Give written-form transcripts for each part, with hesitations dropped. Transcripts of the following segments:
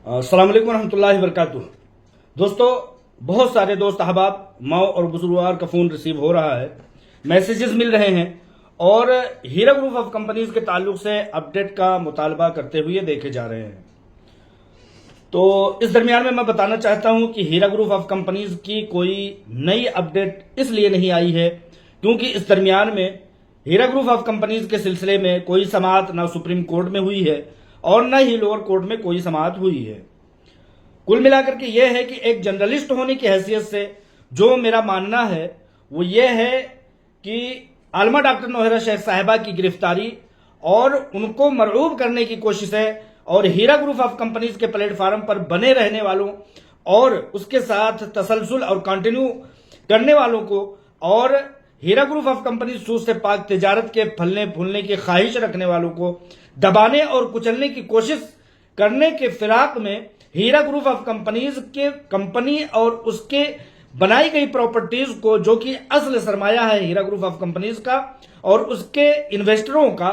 अस्सलाम वालेकुम रहमतुल्लाहि व बरकातुहू। दोस्तों, बहुत सारे दोस्त अहबाब माओ और बुजुर्गवार का फ़ोन रिसीव हो रहा है, मैसेजेस मिल रहे हैं और हीरा ग्रुप ऑफ कंपनीज के ताल्लुक से अपडेट का मुतालबा करते हुए देखे जा रहे हैं। तो इस दरमियान में मैं बताना चाहता हूं कि हीरा ग्रुप ऑफ कंपनीज की कोई नई अपडेट इसलिए नहीं आई है क्योंकि इस दरमियान में हीरा ग्रुप ऑफ कंपनीज के सिलसिले में कोई समाअत ना सुप्रीम कोर्ट में हुई है और न ही लोअर कोर्ट में कोई समाअत हुई है। कुल मिलाकर के यह है कि एक जर्नलिस्ट होने की हैसियत से जो मेरा मानना है वो ये है कि आलमा डॉक्टर नौहरा शेख साहिबा की गिरफ्तारी और उनको मरऊब करने की कोशिश है और हीरा ग्रुप ऑफ कंपनीज के प्लेटफार्म पर बने रहने वालों और उसके साथ तसलसल और कंटिन्यू करने वालों को और हीरा ग्रुप ऑफ कंपनीज सूद से पाक तिजारत के फलने फूलने की ख्वाहिश रखने वालों को दबाने और कुचलने की कोशिश करने के फिराक में हीरा ग्रुप ऑफ कंपनीज के कंपनी और उसके बनाई गई प्रॉपर्टीज को, जो कि असल सरमाया है हीरा ग्रुप ऑफ कंपनीज का और उसके इन्वेस्टरों का,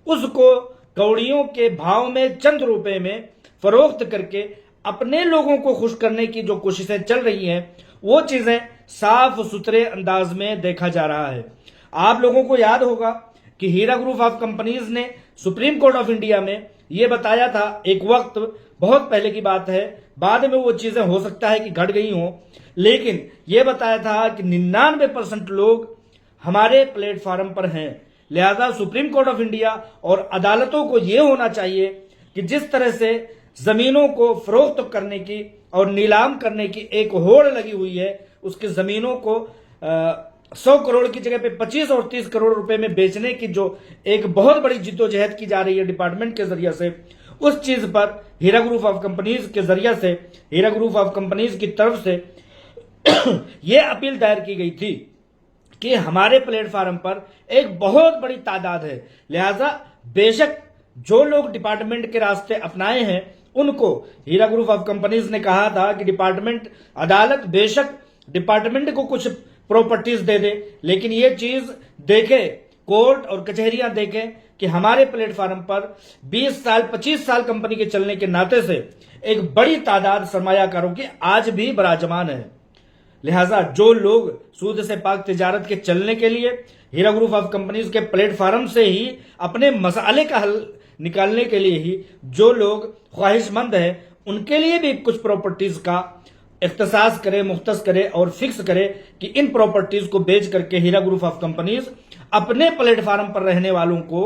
उसको कौड़ियों के भाव में चंद रुपए में फरोख्त करके अपने लोगों को खुश करने की जो कोशिशें चल रही हैं वो चीजें साफ सुथरे अंदाज में देखा जा रहा है। आप लोगों को याद होगा कि हीरा ग्रुप ऑफ कंपनीज ने सुप्रीम कोर्ट ऑफ इंडिया में यह बताया था, एक वक्त बहुत पहले की बात है, बाद में वो चीजें हो सकता है कि घट गई हों, लेकिन यह बताया था कि 99% लोग हमारे प्लेटफार्म पर हैं। लिहाजा सुप्रीम कोर्ट ऑफ इंडिया और अदालतों को यह होना चाहिए कि जिस तरह से जमीनों को फरोख्त करने की और नीलाम करने की एक होड़ लगी हुई है, उसकी जमीनों को 100 करोड़ की जगह पे 25 और 30 करोड़ रुपए में बेचने की जो एक बहुत बड़ी जिद्दोजहद की जा रही है डिपार्टमेंट के जरिए से, उस चीज पर हीरा ग्रुप ऑफ कंपनीज के जरिए से, हीरा ग्रुप ऑफ कंपनीज की तरफ से यह अपील दायर की गई थी कि हमारे प्लेटफार्म पर एक बहुत बड़ी तादाद है, लिहाजा बेशक जो लोग डिपार्टमेंट के रास्ते अपनाए हैं उनको हीरा ग्रुप ऑफ कंपनीज ने कहा था कि डिपार्टमेंट अदालत बेशक डिपार्टमेंट को कुछ प्रॉपर्टीज दे दे, लेकिन ये चीज देखे, कोर्ट और कचहरियां देखें कि हमारे प्लेटफार्म पर 20 साल 25 साल कंपनी के चलने के नाते से एक बड़ी तादाद सरमायाकारों की आज भी बराजमान है। लिहाजा जो लोग सूद से पाक तिजारत के चलने के लिए हीरा ग्रुप ऑफ कंपनीज के प्लेटफार्म से ही अपने मसाले का हल निकालने के लिए ही जो लोग ख्वाहिशमंद हैं, उनके लिए भी कुछ प्रॉपर्टीज का इख्तिसास करे, मुख्तस करे और फिक्स करे कि इन प्रॉपर्टीज को बेच करके हीरा ग्रुप ऑफ कंपनीज अपने प्लेटफार्म पर रहने वालों को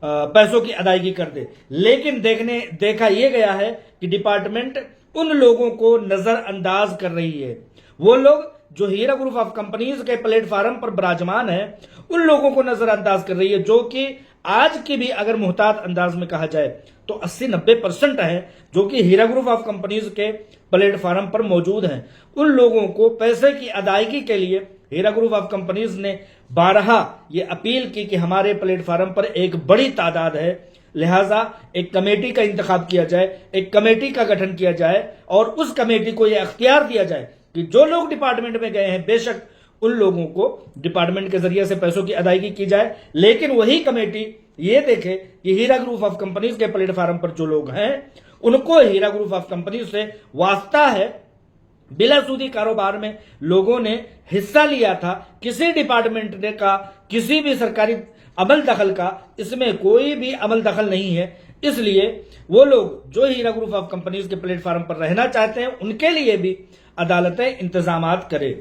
पैसों की अदायगी कर दे। लेकिन देखा यह गया है कि डिपार्टमेंट उन लोगों को नजरअंदाज कर रही है। वो लोग जो हीरा ग्रुप ऑफ कंपनीज के प्लेटफार्म पर विराजमान है उन लोगों को नजरअंदाज कर रही है, जो कि आज की भी अगर मुहतात अंदाज में कहा जाए तो 80-90% है जो कि हीरा ग्रुप ऑफ कंपनीज के प्लेटफार्म पर मौजूद हैं। उन लोगों को पैसे की अदायगी के लिए हीरा ग्रुप ऑफ कंपनीज ने बारहा ये अपील की कि हमारे प्लेटफार्म पर एक बड़ी तादाद है, लिहाजा एक कमेटी का इंतखाब किया जाए, एक कमेटी का गठन किया जाए और उस कमेटी को यह अख्तियार दिया जाए कि जो लोग डिपार्टमेंट में गए हैं बेशक उन लोगों को डिपार्टमेंट के जरिए से पैसों की अदायगी की जाए, लेकिन वही कमेटी ये देखे कि हीरा ग्रुप ऑफ कंपनीज के प्लेटफार्म पर जो लोग हैं उनको हीरा ग्रुप ऑफ कंपनीज से वास्ता है। बिला सूदी कारोबार में लोगों ने हिस्सा लिया था, किसी डिपार्टमेंट ने का किसी भी सरकारी अमल दखल का इसमें कोई भी अमल दखल नहीं है, इसलिए वो लोग जो हीरा ग्रुप ऑफ कंपनीज के प्लेटफार्म पर रहना चाहते हैं उनके लिए भी अदालतें इंतजामात करे।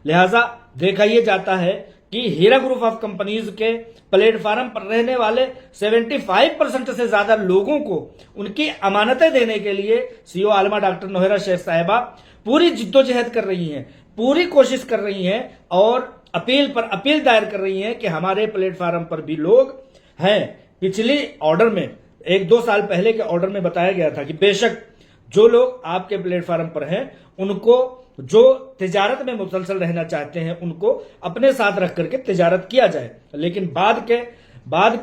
लिहाजा देखा यह जाता है कि हीरा ग्रुप ऑफ कंपनीज के प्लेटफार्म पर रहने वाले 75% से ज्यादा लोगों को उनकी अमानतें देने के लिए सीईओ आलमा डॉक्टर नौहरा शेख साहिबा पूरी जिद्दोजहद कर रही हैं, पूरी कोशिश कर रही हैं और अपील पर अपील दायर कर रही हैं कि हमारे प्लेटफार्म पर भी लोग हैं। पिछली ऑर्डर में 1-2 साल पहले के ऑर्डर में बताया गया था कि बेशक जो लोग आपके प्लेटफार्म पर हैं उनको जो तिजारत में मुसलसल रहना चाहते हैं उनको अपने साथ रख करके तिजारत किया जाए, लेकिन बाद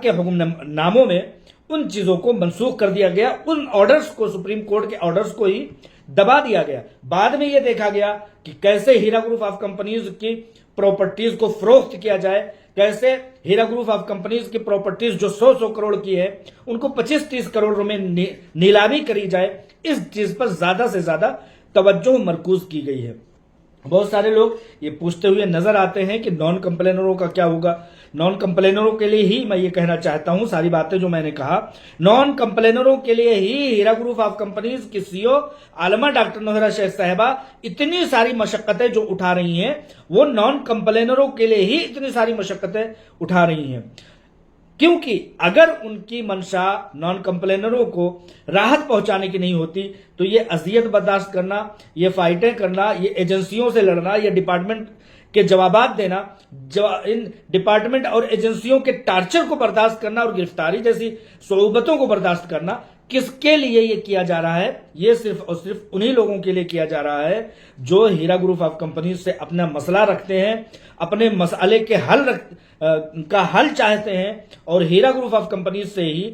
के हुक्मनामों में उन चीजों को मनसूख कर दिया गया, उन ऑर्डर्स को, सुप्रीम कोर्ट के ऑर्डर्स को ही दबा दिया गया। बाद में यह देखा गया कि कैसे हीरा ग्रुप ऑफ कंपनीज की प्रॉपर्टीज को फरोख्त किया जाए, कैसे हीरा ग्रुप ऑफ कंपनीज की प्रॉपर्टीज जो 100-100 करोड़ की है उनको 25-30 करोड़ रुपए नीलामी करी जाए। इस चीज पर ज्यादा से ज्यादा तवज्जो मरकूज की गई है। बहुत सारे लोग ये पूछते हुए नजर आते हैं कि नॉन कंप्लेनरों का क्या होगा। नॉन कंप्लेनरों के लिए ही मैं ये कहना चाहता हूं, सारी बातें जो मैंने कहा नॉन कंप्लेनरों के लिए ही हीरा ग्रुप ऑफ कंपनीज की सीईओ आलमा डॉक्टर नोहरा शेख साहिबा इतनी सारी मशक्कतें जो उठा रही हैं, वो नॉन कंप्लेनरों के लिए ही इतनी सारी मशक्कतें उठा रही हैं। क्योंकि अगर उनकी मंशा नॉन कंप्लेनरों को राहत पहुंचाने की नहीं होती तो ये अजियत बर्दाश्त करना, ये फाइटें करना, ये एजेंसियों से लड़ना, ये डिपार्टमेंट के जवाबात देना, इन डिपार्टमेंट और एजेंसियों के टार्चर को बर्दाश्त करना और गिरफ्तारी जैसी सोबतों को बर्दाश्त करना, किसके लिए ये किया जा रहा है? ये सिर्फ और सिर्फ उन्हीं लोगों के लिए किया जा रहा है जो हीरा ग्रुप ऑफ कंपनीज से अपना मसला रखते हैं, अपने मसले के का हल चाहते हैं और हीरा ग्रुप ऑफ कंपनीज से ही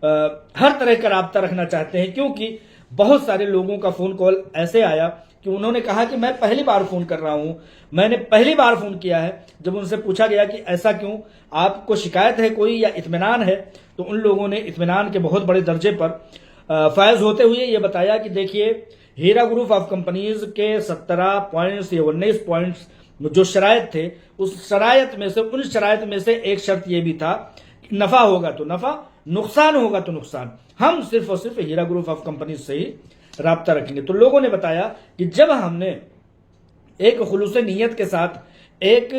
हर तरह का राब्ता रखना चाहते हैं। क्योंकि बहुत सारे लोगों का फोन कॉल ऐसे आया कि उन्होंने कहा कि मैं पहली बार फोन कर रहा हूं, मैंने पहली बार फोन किया है। जब उनसे पूछा गया कि ऐसा क्यों, आपको शिकायत है कोई या इत्मीनान है, तो उन लोगों ने इत्मीनान के बहुत बड़े दर्जे पर फायज होते हुए ये बताया कि देखिए हीरा ग्रुप ऑफ कंपनीज के 17 पॉइंट्स या 19 पॉइंट्स जो शरायत थे, उस शरायत में से उन शरायत में से एक शर्त यह भी था कि नफा होगा तो नफा, नुकसान होगा तो नुकसान, हम सिर्फ और सिर्फ हीरा ग्रुप ऑफ कंपनीज से ही राब्ता रखेंगे। तो लोगों ने बताया कि जब हमने एक खुलूस नीयत के साथ एक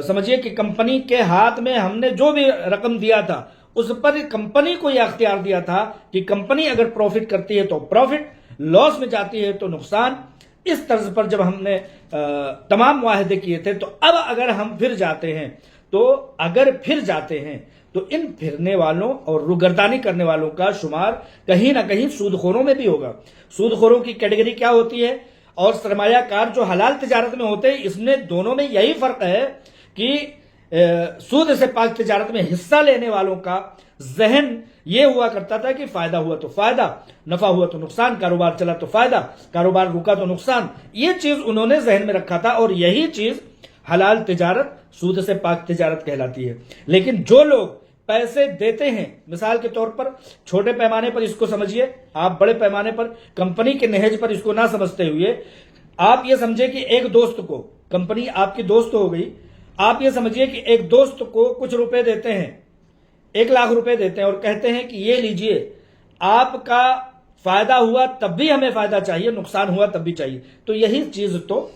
समझिए कि कंपनी के हाथ में हमने जो भी रकम दिया था उस पर कंपनी को यह अख्तियार दिया था कि कंपनी अगर प्रॉफिट करती है तो प्रॉफिट, लॉस में जाती है तो नुकसान, इस तर्ज पर जब हमने तमाम वायदे किए थे, तो अब अगर हम फिर जाते हैं तो इन फिरने वालों और रुगर्दानी करने वालों का शुमार कहीं ना कहीं सूदखोरों में भी होगा। सूदखोरों की कैटेगरी क्या होती है और सरमायाकार जो हलाल तिजारत में होते हैं, इसमें दोनों में यही फर्क है कि सूद से पाक तिजारत में हिस्सा लेने वालों का जहन ये हुआ करता था कि फायदा हुआ तो फायदा, नफा हुआ तो नुकसान, कारोबार चला तो फायदा, कारोबार रुका तो नुकसान। ये चीज उन्होंने जहन में रखा था और यही चीज हलाल तिजारत, सूद से पाक तिजारत कहलाती है। लेकिन जो लोग पैसे देते हैं, मिसाल के तौर पर छोटे पैमाने पर इसको समझिए, आप बड़े पैमाने पर कंपनी के नहेज पर इसको ना समझते हुए आप ये समझे कि एक दोस्त को, कंपनी आपकी दोस्त हो गई, आप ये समझिए कि एक दोस्त को कुछ रुपए देते हैं, 1 लाख रुपए देते हैं और कहते हैं कि ये लीजिए, आपका फायदा हुआ तब भी हमें फायदा चाहिए, नुकसान हुआ तब भी चाहिए। तो यही चीज तो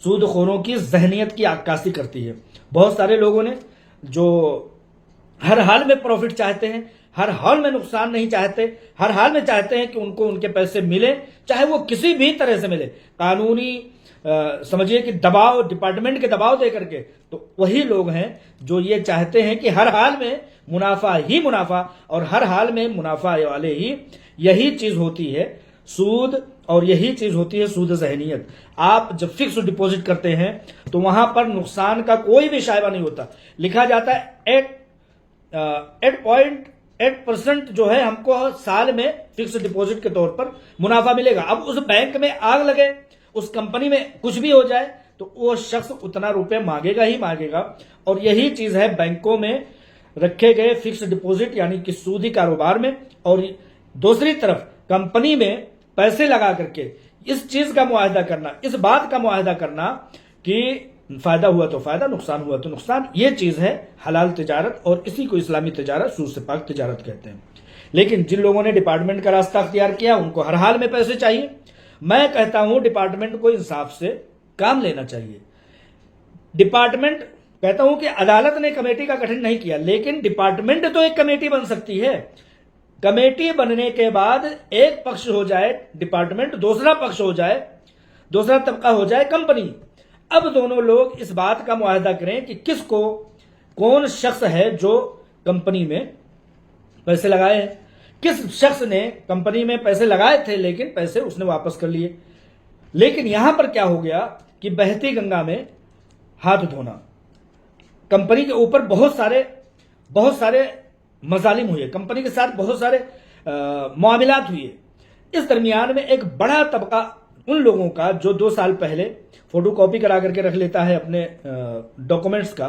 सूदखोरों की जहनियत की अक्कासी करती है। बहुत सारे लोगों ने जो हर हाल में प्रॉफिट चाहते हैं, हर हाल में नुकसान नहीं चाहते, हर हाल में चाहते हैं कि उनको उनके पैसे मिले, चाहे वो किसी भी तरह से मिले, कानूनी समझिए कि दबाव, डिपार्टमेंट के दबाव दे करके। तो वही लोग हैं जो ये चाहते हैं कि हर हाल में मुनाफा ही मुनाफा और हर हाल में मुनाफा वाले ही, यही चीज होती है सूद और यही चीज होती है सूद जहनियत। आप जब फिक्स डिपॉजिट करते हैं तो वहां पर नुकसान का कोई भी शायबा नहीं होता। लिखा जाता है 8.8% जो है हमको साल में फिक्स डिपॉजिट के तौर पर मुनाफा मिलेगा। अब उस बैंक में आग लगे, उस कंपनी में कुछ भी हो जाए तो वो शख्स उतना रुपए मांगेगा ही मांगेगा। और यही चीज है बैंकों में रखे गए फिक्स डिपॉजिट यानी कि सूदी कारोबार में, और दूसरी तरफ कंपनी में पैसे लगा करके इस चीज का मुआहदा करना, इस बात का मुआहदा करना कि फायदा हुआ तो फायदा, नुकसान हुआ तो नुकसान। ये चीज है हलाल तिजारत और इसी को इस्लामी तिजारत, सूद से पाक तिजारत कहते हैं। लेकिन जिन लोगों ने डिपार्टमेंट का रास्ता अख्तियार किया उनको हर हाल में पैसे चाहिए। मैं कहता हूं डिपार्टमेंट को इंसाफ से काम लेना चाहिए। डिपार्टमेंट, कहता हूं कि अदालत ने कमेटी का गठन नहीं किया, लेकिन डिपार्टमेंट तो एक कमेटी बन सकती है। कमेटी बनने के बाद एक पक्ष हो जाए डिपार्टमेंट, दूसरा पक्ष हो जाए, दूसरा तबका हो जाए कंपनी। अब दोनों लोग इस बात का मुआहदा करें कि किसको, कौन शख्स है जो कंपनी में पैसे लगाए हैं, किस शख्स ने कंपनी में पैसे लगाए थे लेकिन पैसे उसने वापस कर लिए। लेकिन यहां पर क्या हो गया कि बहती गंगा में हाथ धोना, कंपनी के ऊपर बहुत सारे मजालिम हुए, कंपनी के साथ बहुत सारे मामलात हुए। इस दरमियान में एक बड़ा तबका उन लोगों का जो 2 साल पहले फोटो कॉपी करा करके रख लेता है अपने डॉक्यूमेंट्स का,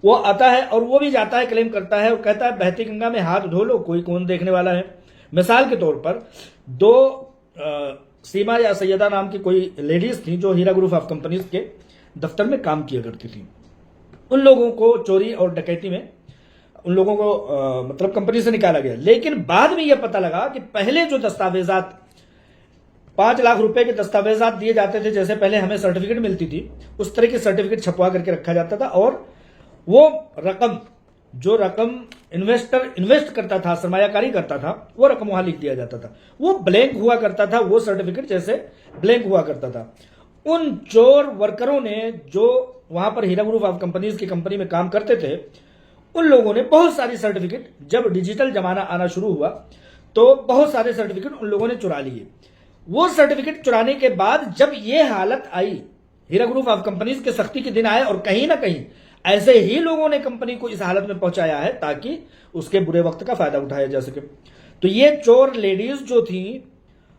वो आता है और वो भी जाता है, क्लेम करता है और कहता है बहती गंगा में हाथ धो लो, कोई कौन देखने वाला है। मिसाल के तौर पर 2 सीमा या सैयदा नाम की कोई लेडीज थी जो हीरा ग्रुप ऑफ कंपनीज के दफ्तर में काम किया करती थी। उन लोगों को चोरी और डकैती में उन लोगों को मतलब कंपनी से निकाला गया। लेकिन बाद में यह पता लगा कि पहले जो दस्तावेजात 5 लाख रुपए के दस्तावेजात दिए जाते थे, जैसे पहले हमें सर्टिफिकेट मिलती थी, उस तरह की सर्टिफिकेट छपवा करके रखा जाता था और वो रकम जो रकम इन्वेस्टर इन्वेस्ट करता था, सरमायाकारी करता था, वो रकम वहां लिख दिया जाता था। वो ब्लैंक हुआ करता था, वो सर्टिफिकेट जैसे ब्लैंक हुआ करता था। उन चोर वर्करों ने जो वहां पर हीरा ग्रुप ऑफ कंपनीज की कंपनी में काम करते थे, उन लोगों ने बहुत सारी सर्टिफिकेट, जब डिजिटल जमाना आना शुरू हुआ तो बहुत सारे सर्टिफिकेट उन लोगों ने चुरा लिए। वो सर्टिफिकेट चुराने के बाद जब ये हालत आई, हीरा ग्रुप ऑफ कंपनीज के सख्ती के दिन आए और कहीं ना कहीं ऐसे ही लोगों ने कंपनी को इस हालत में पहुंचाया है ताकि उसके बुरे वक्त का फायदा उठाया जा सके। तो ये चोर लेडीज जो थी,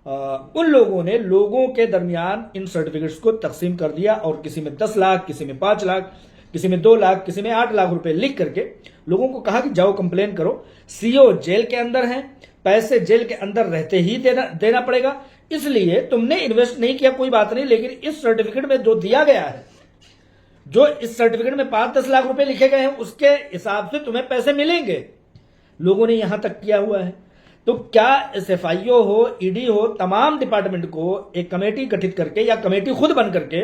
उन लोगों ने लोगों के दरमियान इन सर्टिफिकेट्स को तकसीम कर दिया और किसी में 10 लाख, किसी में 5 लाख, किसी में 2 लाख, किसी में 8 लाख रुपए लिख करके लोगों को कहा कि जाओ कंप्लेन करो। सीओ जेल के अंदर हैं, पैसे जेल के अंदर रहते ही देना पड़ेगा, इसलिए तुमने इन्वेस्ट नहीं किया कोई बात नहीं, लेकिन इस सर्टिफिकेट में जो दिया गया है, जो इस सर्टिफिकेट में 5-10 लाख रुपए लिखे गए हैं, उसके हिसाब से तुम्हें पैसे मिलेंगे। लोगों ने यहां तक किया हुआ है। तो क्या एसएफआईओ हो, ईडी हो, तमाम डिपार्टमेंट को एक कमेटी गठित करके या कमेटी खुद बन करके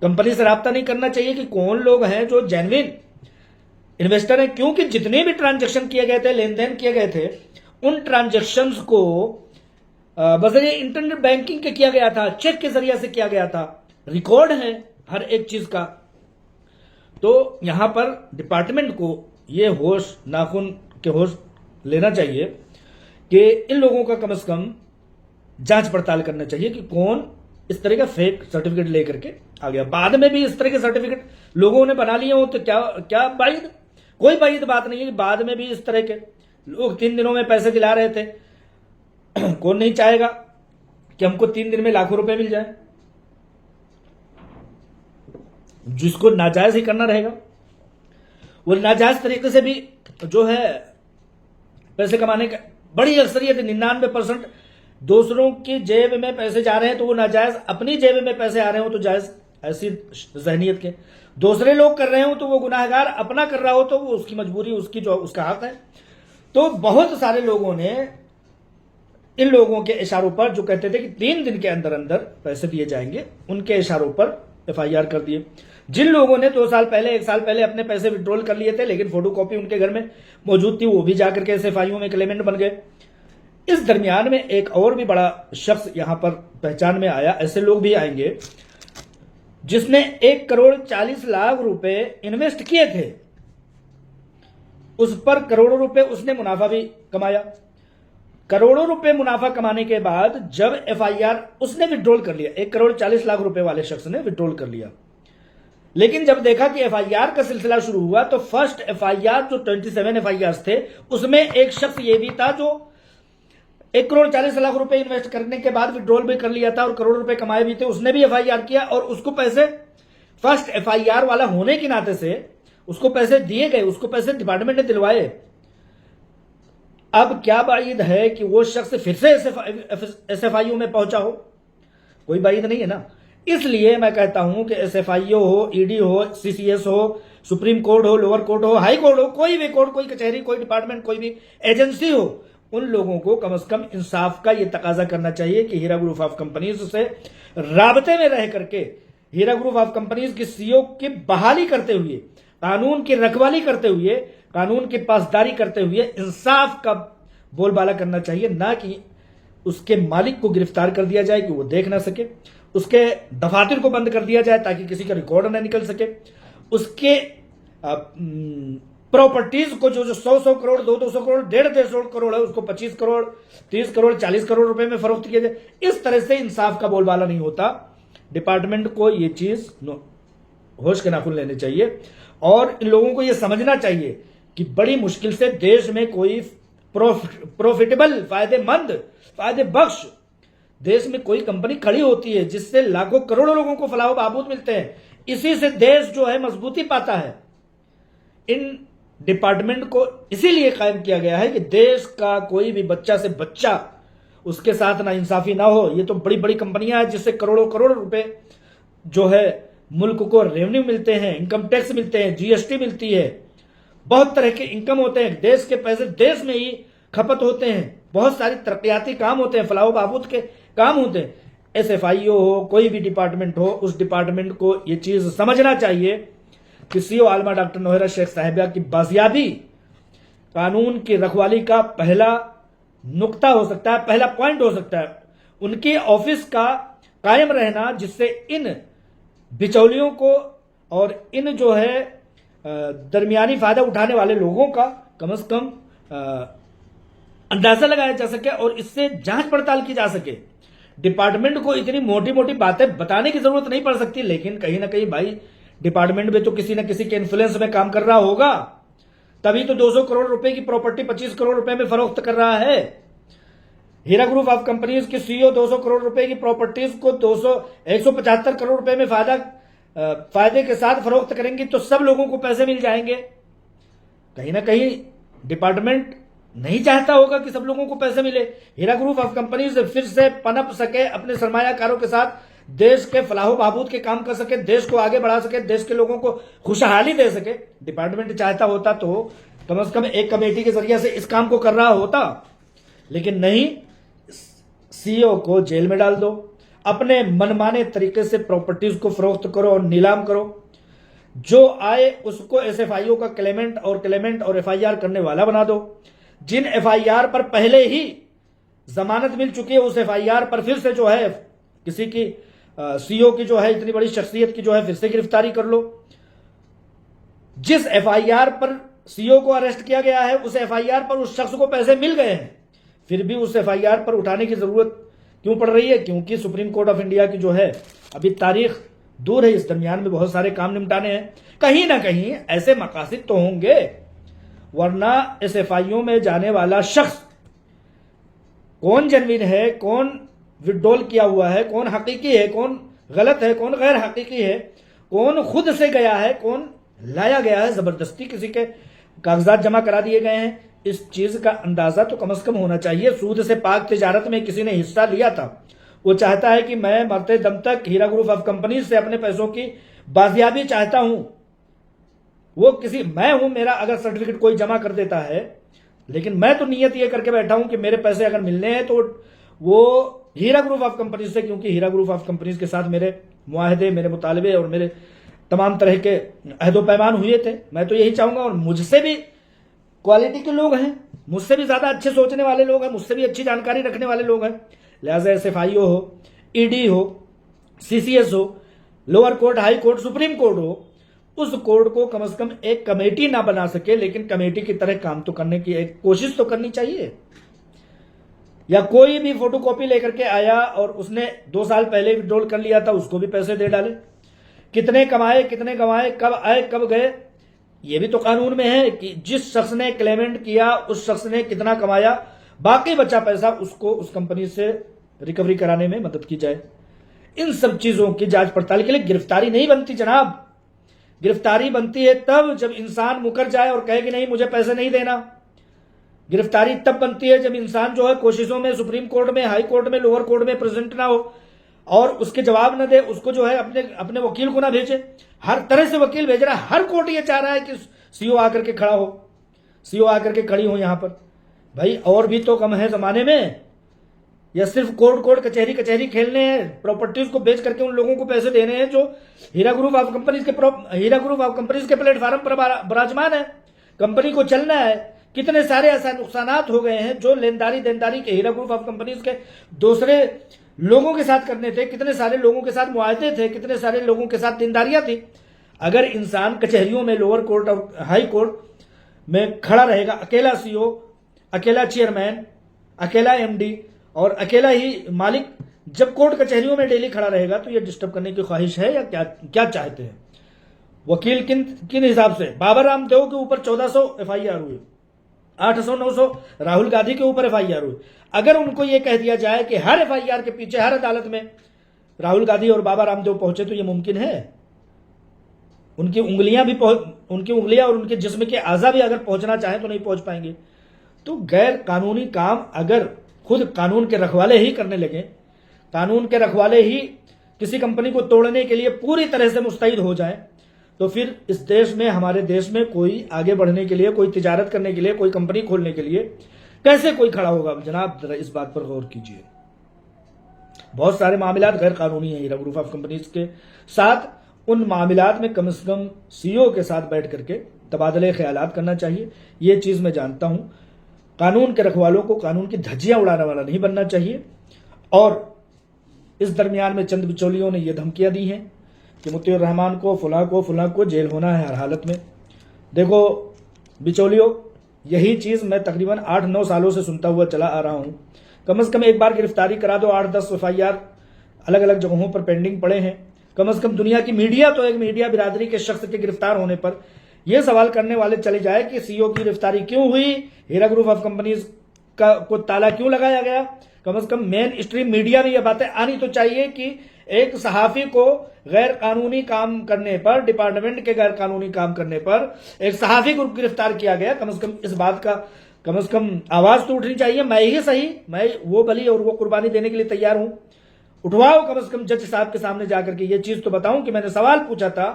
कंपनी से राब्ता नहीं करना चाहिए कि कौन लोग हैं जो जेन्युइन इन्वेस्टर हैं? क्योंकि जितने भी ट्रांजैक्शन किए गए थे, लेन देन किए गए थे, उन ट्रांजैक्शंस को बजरिए इंटरनेट बैंकिंग के किया गया था, चेक के जरिए से किया गया था, रिकॉर्ड है हर एक चीज का। तो यहां पर डिपार्टमेंट को ये होश, नाखून के होश लेना चाहिए कि इन लोगों का कम से कम जांच पड़ताल करना चाहिए कि कौन इस तरह का फेक सर्टिफिकेट लेकर के आ गया। बाद में भी इस तरह के सर्टिफिकेट लोगों ने बना लिए हो तो क्या बाइद, कोई बाइद बात नहीं है। बाद में भी इस तरह के लोग 3 दिनों में पैसे दिला रहे थे। कौन नहीं चाहेगा कि हमको 3 दिन में लाखों रुपए मिल जाए? जिसको नाजायज ही करना रहेगा वो नाजायज तरीके से भी जो है पैसे कमाने का बड़ी अक्सरियत है। 99% दूसरों की जेब में पैसे जा रहे हैं तो वो नाजायज, अपनी जेब में पैसे आ रहे हो तो जायज। ऐसी जहनियत के दूसरे लोग कर रहे हो तो वो गुनाहगार, अपना कर रहा हो तो वो उसकी मजबूरी, उसकी जो उसका हक है। तो बहुत सारे लोगों ने इन लोगों के इशारों पर, जो कहते थे कि 3 दिन के अंदर अंदर पैसे दिए जाएंगे, उनके इशारों पर एफआईआर कर दिए। जिन लोगों ने 2 साल पहले, 1 साल पहले अपने पैसे विड्रॉल कर लिए थे लेकिन फोटोकॉपी उनके घर में मौजूद थी, वो भी जाकर के एसएफआईओ में क्लेमेंट बन गए। इस दरमियान में एक और भी बड़ा शख्स यहां पर पहचान में आया। ऐसे लोग भी आएंगे जिसने 1 करोड़ 40 लाख रुपए इन्वेस्ट किए थे, उस पर करोड़ों रुपए उसने मुनाफा भी कमाया। करोड़ों रुपए मुनाफा कमाने के बाद जब एफआईआर उसने विड्रॉल कर लिया, 1 करोड़ 40 लाख रुपए वाले शख्स ने विड्रॉल कर लिया, लेकिन जब देखा कि एफआईआर का सिलसिला शुरू हुआ तो फर्स्ट एफआईआर जो 27 एफआईआर थे उसमें एक शख्स ये भी था जो 1 करोड़ 40 लाख रुपए इन्वेस्ट करने के बाद विड्रॉल भी कर लिया था और करोड़ रुपए कमाए भी थे। उसने भी एफआईआर किया और उसको पैसे, फर्स्ट एफआईआर वाला होने के नाते से उसको पैसे दिए गए, उसको पैसे डिपार्टमेंट ने दिलवाए। अब क्या बाइद है कि वो शख्स फिर से एसएफआईओ में पहुंचा हो? कोई बाइद नहीं है ना। इसलिए मैं कहता हूं कि एसएफआईओ हो, ईडी हो, सीसीएस हो, सुप्रीम कोर्ट हो, लोअर कोर्ट हो, हाई कोर्ट हो, कोई भी कोर्ट, कोई कचहरी, कोई डिपार्टमेंट, कोई भी एजेंसी हो, उन लोगों को कम से कम इंसाफ का यह तकाजा करना चाहिए कि हीरा ग्रुप ऑफ कंपनीज से राबते में रह करके हीरा ग्रुप ऑफ कंपनीज की सीईओ की बहाली करते हुए, कानून की रखवाली करते हुए, कानून की पासदारी करते हुए इंसाफ का बोलबाला करना चाहिए, ना कि उसके मालिक को गिरफ्तार कर दिया जाए कि वो देख ना सके, उसके दफातर को बंद कर दिया जाए ताकि किसी का रिकॉर्ड ना निकल सके, उसके प्रॉपर्टीज को जो 100 करोड़, 200 करोड़, 150 करोड़ है उसको 25 करोड़, 30 करोड़, 40 करोड़ रुपए में फरोख्त किया जाए। इस तरह से इंसाफ का बोलबाला नहीं होता। डिपार्टमेंट को ये चीज होश के नाखून लेने चाहिए और इन लोगों को यह समझना चाहिए कि बड़ी मुश्किल से देश में कोई प्रॉफिटेबल, फायदेमंद, फायदे बख्श देश में कोई कंपनी खड़ी होती है जिससे लाखों करोड़ों लोगों को फलाह बहबूद मिलते हैं। इसी से देश जो है मजबूती पाता है। इन डिपार्टमेंट को इसीलिए कायम किया गया है कि देश का कोई भी बच्चा से बच्चा उसके साथ ना इंसाफी ना हो। ये तो बड़ी बड़ी कंपनियां हैं जिससे करोड़ों करोड़ रुपए जो है मुल्क को रेवेन्यू मिलते हैं, इनकम टैक्स मिलते हैं, जीएसटी मिलती है, बहुत तरह के इनकम होते हैं, देश के पैसे देश में ही खपत होते हैं, बहुत सारी तरक्याती काम होते हैं, फलाह बहबूद के काम होते हैं। एसएफआईओ हो, कोई भी डिपार्टमेंट हो, उस डिपार्टमेंट को ये चीज समझना चाहिए कि सीओ आलमा डॉक्टर नौहरा शेख साहिबा की बाजियाबी कानून की रखवाली का पहला नुक्ता हो सकता है, पहला पॉइंट हो सकता है। उनके ऑफिस का कायम रहना, जिससे इन बिचौलियों को और इन जो है दरमियानी फायदा उठाने वाले लोगों का कम से कम अंदाजा लगाया जा सके और इससे जांच पड़ताल की जा सके। डिपार्टमेंट को इतनी मोटी मोटी बातें बताने की जरूरत नहीं पड़ सकती, लेकिन कहीं ना कहीं भाई डिपार्टमेंट में तो किसी न किसी के इन्फ्लुएंस में काम कर रहा होगा, तभी तो 200 करोड़ रुपए की प्रॉपर्टी 25 करोड़ रुपए में फरोख्त कर रहा है। हीरा ग्रुप ऑफ कंपनीज के सीईओ 200 करोड़ रुपए की प्रॉपर्टीज को 175 करोड़ रुपए में फायदे के साथ फरोख्त करेंगे तो सब लोगों को पैसे मिल जाएंगे। कहीं ना कहीं डिपार्टमेंट नहीं चाहता होगा कि सब लोगों को पैसे मिले। हीरा ग्रुप ऑफ कंपनीज फिर से पनप सके, अपने सरमायाकारों के साथ देश के फलाह बहबूद के काम कर सके, देश को आगे बढ़ा सके, देश के लोगों को खुशहाली दे सके। डिपार्टमेंट चाहता होता तो कम से कम एक कमेटी के जरिए से इस काम को कर रहा होता, लेकिन नहीं, सीईओ को जेल में डाल दो, अपने मनमाने तरीके से प्रॉपर्टीज को फरोख्त करो और नीलाम करो, जो आए उसको एसएफआईओ का क्लेमेंट और एफआईआर करने वाला बना दो। जिन एफआईआर पर पहले ही जमानत मिल चुकी है, उस एफआईआर पर फिर से जो है किसी की सीईओ की जो है इतनी बड़ी शख्सियत की जो है फिर से गिरफ्तारी कर लो। जिस एफआईआर पर सीईओ को अरेस्ट किया गया है, उस एफआईआर पर उस शख्स को पैसे मिल गए हैं, फिर भी उस एफआईआर पर उठाने की जरूरत क्यों पड़ रही है? क्योंकि सुप्रीम कोर्ट ऑफ इंडिया की जो है अभी तारीख दूर है, इस दरमियान में बहुत सारे काम निपटाने हैं। कहीं ना कहीं ऐसे मकासद तो होंगे, वरना एसएफआईओ में जाने वाला शख्स कौन जेन्युइन है, कौन विड्रॉल किया हुआ है, कौन हकीकी है, कौन गलत है, कौन गैर हकीकी है, कौन खुद से गया है, कौन लाया गया है, जबरदस्ती किसी के कागजात जमा करा दिए गए हैं, इस चीज का अंदाजा तो कम से कम होना चाहिए। सूद से पाक तिजारत में किसी ने हिस्सा लिया था, वो चाहता है कि मैं मरते दम तक हीरा ग्रुप ऑफ कंपनी से अपने पैसों की बाजियाबी चाहता हूं। वो किसी, मैं हूं, मेरा अगर सर्टिफिकेट कोई जमा कर देता है, लेकिन मैं तो नियत ये करके बैठा हूं कि मेरे पैसे अगर मिलने हैं तो वो हीरा ग्रुप ऑफ कंपनीज से, क्योंकि हीरा ग्रुप ऑफ कंपनीज के साथ मेरे मुआहदे, मेरे मुतालबे और मेरे तमाम तरह के अहदो पैमान हुए थे। मैं तो यही चाहूंगा, और मुझसे भी क्वालिटी के लोग हैं, मुझसे भी ज्यादा अच्छे सोचने वाले लोग हैं, मुझसे भी अच्छी जानकारी रखने वाले लोग हैं। लिहाजा एसएफआईओ हो, ईडी हो, सीसीएस हो, lower court, high court, supreme court हो, उस कोर्ट को कम से कम एक कमेटी ना बना सके, लेकिन कमेटी की तरह काम तो करने की एक कोशिश तो करनी चाहिए। या कोई भी फोटोकॉपी लेकर के आया और उसने 2 साल पहले विड्रॉल कर लिया था, उसको भी पैसे दे डाले। कितने कमाए, कितने गंवाए, कब आए, कब गए, ये भी तो कानून में है कि जिस शख्स ने क्लेमेंट किया उस शख्स ने कितना कमाया, बाकी बचा पैसा उसको उस कंपनी से रिकवरी कराने में मदद की जाए। इन सब चीजों की जांच पड़ताल के लिए गिरफ्तारी नहीं बनती जनाब। गिरफ्तारी बनती है तब जब इंसान मुकर जाए और कहे कि नहीं, मुझे पैसे नहीं देना। गिरफ्तारी तब बनती है जब इंसान जो है कोशिशों में सुप्रीम कोर्ट में, हाई कोर्ट में, लोअर कोर्ट में प्रेजेंट ना हो और उसके जवाब न दे, उसको जो है अपने वकील को ना भेजे। हर तरह से वकील भेज रहा है, हर कोर्ट ये चाह रहा है कि सीईओ आकर के खड़ा हो, सीईओ आकर के खड़ी हो यहां पर। भाई और भी तो कम है जमाने में, या सिर्फ कोर्ट कचहरी खेलने हैं, प्रॉपर्टीज को बेच करके उन लोगों को पैसे देने हैं जो हीरा ग्रुप ऑफ कंपनीज के प्लेटफॉर्म पर विराजमान है। कंपनी को चलना है। कितने सारे ऐसा नुकसानात हो गए हैं जो लेनदारी देनदारी के हीरा ग्रुप ऑफ कंपनीज के दूसरे लोगों के साथ करने थे, कितने सारे लोगों के साथ मुआहदे थे, कितने सारे लोगों के साथ देनदारियां थी। अगर इंसान कचहरियों में, लोअर कोर्ट और हाई कोर्ट में खड़ा रहेगा, अकेला सीईओ, अकेला चेयरमैन, अकेला एमडी और अकेला ही मालिक, जब कोर्ट कचहरियों में डेली खड़ा रहेगा तो ये डिस्टर्ब करने की ख्वाहिश है या क्या चाहते हैं वकील? किन हिसाब से बाबा रामदेव के ऊपर 1400 एफआईआर हुई, 800-900 राहुल गांधी के ऊपर एफआईआर हुई। अगर उनको यह कह दिया जाए कि हर एफआईआर के पीछे, हर अदालत में राहुल गांधी और बाबा रामदेव पहुंचे, तो यह मुमकिन है? उनकी उंगलियां और उनके जिस्म के आज़ा भी अगर पहुंचना चाहें तो नहीं पहुंच पाएंगे। तो गैर कानूनी काम अगर खुद कानून के रखवाले ही करने लगे, कानून के रखवाले ही किसी कंपनी को तोड़ने के लिए पूरी तरह से मुस्तैद हो जाए, तो फिर इस देश में, हमारे देश में कोई आगे बढ़ने के लिए, कोई तिजारत करने के लिए, कोई कंपनी खोलने के लिए कैसे कोई खड़ा होगा? जनाब जरा इस बात पर गौर कीजिए। बहुत सारे मामलात गैर कानूनी हैं हीरा ग्रुप ऑफ कंपनीज के साथ। उन मामलात में कम से कम सीईओ के साथ बैठ करके तबादले ख्यालात करना चाहिए। ये चीज मैं जानता हूं। कानून के रखवालों को कानून की धज्जियां उड़ाने वाला नहीं बनना चाहिए। और इस दरमियान में चंद बिचौलियों ने यह धमकियां दी हैं कि मुतीउर रहमान को, फुला को जेल होना है हर हालत में। देखो बिचौलियों, यही चीज मैं तकरीबन 8-9 सालों से सुनता हुआ चला आ रहा हूं। कम से कम एक बार गिरफ्तारी करा दो। 8-10 FIR अलग अलग जगहों पर पेंडिंग पड़े हैं। कम से कम दुनिया की मीडिया तो एक मीडिया बिरादरी के शख्स के गिरफ्तार होने पर यह सवाल करने वाले चले जाए कि सीईओ की गिरफ्तारी क्यों हुई, हीरा ग्रुप ऑफ कंपनीज को ताला क्यों लगाया गया। कम से कम मेन स्ट्रीम मीडिया में यह बातें आनी तो चाहिए कि एक सहाफी को गैर कानूनी काम करने पर, डिपार्टमेंट के गैर कानूनी काम करने पर एक सहाफी को गिरफ्तार किया गया। कम से कम इस बात का कम से कम आवाज तो उठनी चाहिए। मैं ही सही, मैं वो बली और वो कुर्बानी देने के लिए तैयार हूं। उठवाओ कम से कम जज साहब के सामने जाकर के ये चीज तो बताऊं कि मैंने सवाल पूछा था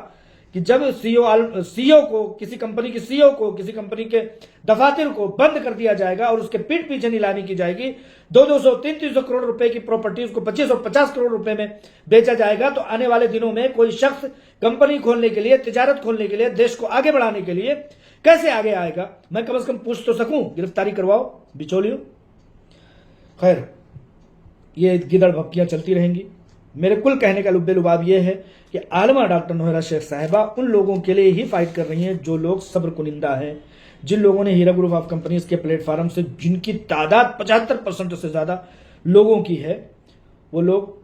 कि जब सीईओ को, किसी कंपनी के सीईओ को, किसी कंपनी के दफातर को बंद कर दिया जाएगा और उसके पीठ पीछे नीलामी की जाएगी, 200-300 करोड़ रुपए की प्रॉपर्टीज को 25 और 50 करोड़ रुपए में बेचा जाएगा, तो आने वाले दिनों में कोई शख्स कंपनी खोलने के लिए, तिजारत खोलने के लिए, देश को आगे बढ़ाने के लिए कैसे आगे आएगा? मैं कम से कम पूछ तो सकूं। गिरफ्तारी करवाओ बिचौलियों। खैर, ये गिदड़ भपकियां चलती रहेंगी। मेरे कुल कहने का लुब्बे लुबाब यह है कि आलमा डॉक्टर नोहरा शेख साहिबा उन लोगों के लिए ही फाइट कर रही हैं जो लोग सब्र कुनिंदा हैं, जिन लोगों ने हीरा ग्रुप ऑफ कंपनीज के प्लेटफॉर्म से, जिनकी तादाद 75% से ज्यादा लोगों की है, वो लोग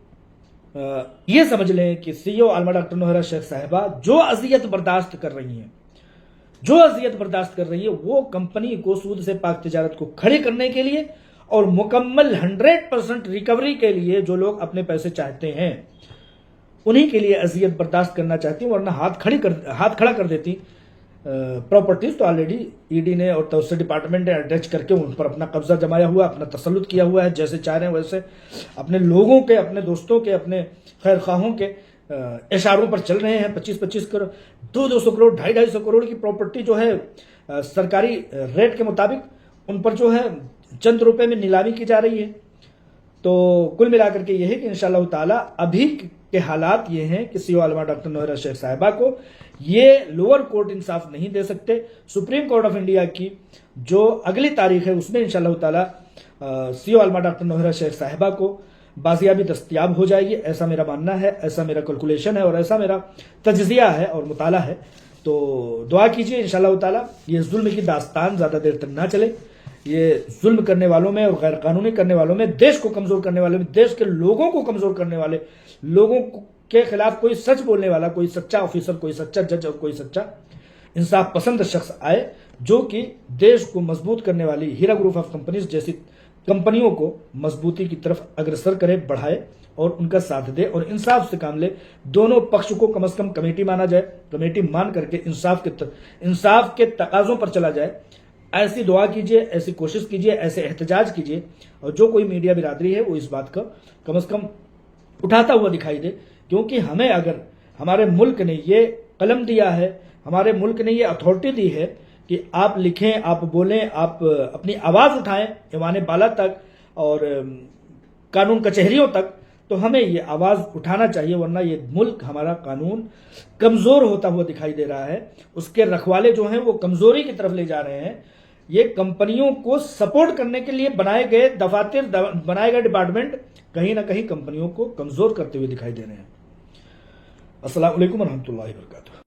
ये समझ लें कि सीईओ आलमा डॉक्टर नोहरा शेख साहिबा जो अजियत बर्दाश्त कर रही हैं, वो कंपनी को सूद से पाक तिजारत को खड़े करने के लिए और मुकम्मल 100% रिकवरी के लिए जो लोग अपने पैसे चाहते हैं, उन्हीं के लिए अजियत बर्दाश्त करना चाहती हूं। वरना हाथ खड़ा कर देती प्रॉपर्टीज तो ऑलरेडी ईडी ने और तौसे डिपार्टमेंट ने अटैच करके उन पर अपना कब्जा जमाया हुआ, अपना तसल्लुत किया हुआ है। जैसे चाह रहे हैं वैसे अपने लोगों के, अपने दोस्तों के, अपने खैर खाहों के इशारों पर चल रहे हैं। 25-25 करोड़, 200 करोड़, 250 करोड़ की प्रॉपर्टी जो है सरकारी रेट के मुताबिक उन पर जो है चंद रुपए में नीलामी की जा रही है। तो कुल मिलाकर के यह है कि इंशाअल्लाह ताला अभी के हालात ये हैं कि सीईओ आलमा डॉक्टर नोहरा शेख साहिबा को ये लोअर कोर्ट इंसाफ नहीं दे सकते। सुप्रीम कोर्ट ऑफ इंडिया की जो अगली तारीख है उसमें इंशाअल्लाह ताला सीईओ आलमा डॉक्टर नोहरा शेख साहिबा को बाजियाबी दस्तयाब हो जाएगी, ऐसा मेरा मानना है, ऐसा मेरा कैलकुलेशन है और ऐसा मेरा तजजिया है और मुताला है। तो दुआ कीजिए इंशाअल्लाह ताला ये जुल्म की दास्तान ज्यादा देर तक ना चले। ये जुल्म करने वालों में और गैर कानूनी करने वालों में, देश को कमजोर करने वाले में, देश के लोगों को कमजोर करने वाले लोगों के खिलाफ कोई सच बोलने वाला, कोई सच्चा ऑफिसर, कोई सच्चा जज और कोई सच्चा इंसाफ पसंद शख्स आए जो कि देश को मजबूत करने वाली हीरा ग्रुप ऑफ कंपनीज जैसी कंपनियों को मजबूती की तरफ अग्रसर करे, बढ़ाए और उनका साथ दे और इंसाफ से काम ले। दोनों पक्ष को कम से कम कमेटी माना जाए, कमेटी मान करके इंसाफ के तकाजों पर चला जाए। ऐसी दुआ कीजिए, ऐसी कोशिश कीजिए, ऐसे एहतजाज कीजिए और जो कोई मीडिया बिरादरी है वो इस बात का कम से कम उठाता हुआ दिखाई दे। क्योंकि हमें अगर हमारे मुल्क ने ये कलम दिया है, हमारे मुल्क ने ये अथॉरिटी दी है कि आप लिखें, आप बोलें, आप अपनी आवाज उठाएं ऐवान बाला तक और कानून कचहरियों तक, तो हमें ये आवाज उठाना चाहिए। वरना ये मुल्क, हमारा कानून कमजोर होता हुआ दिखाई दे रहा है। उसके रखवाले जो हैं वो कमजोरी की तरफ ले जा रहे हैं। ये कंपनियों को सपोर्ट करने के लिए बनाए गए दफातर, बनाए गए डिपार्टमेंट कहीं ना कहीं कंपनियों को कमजोर करते हुए दिखाई दे रहे हैं। अस्सलाम वालेकुम रहमतुल्लाहि व बरकातुहू।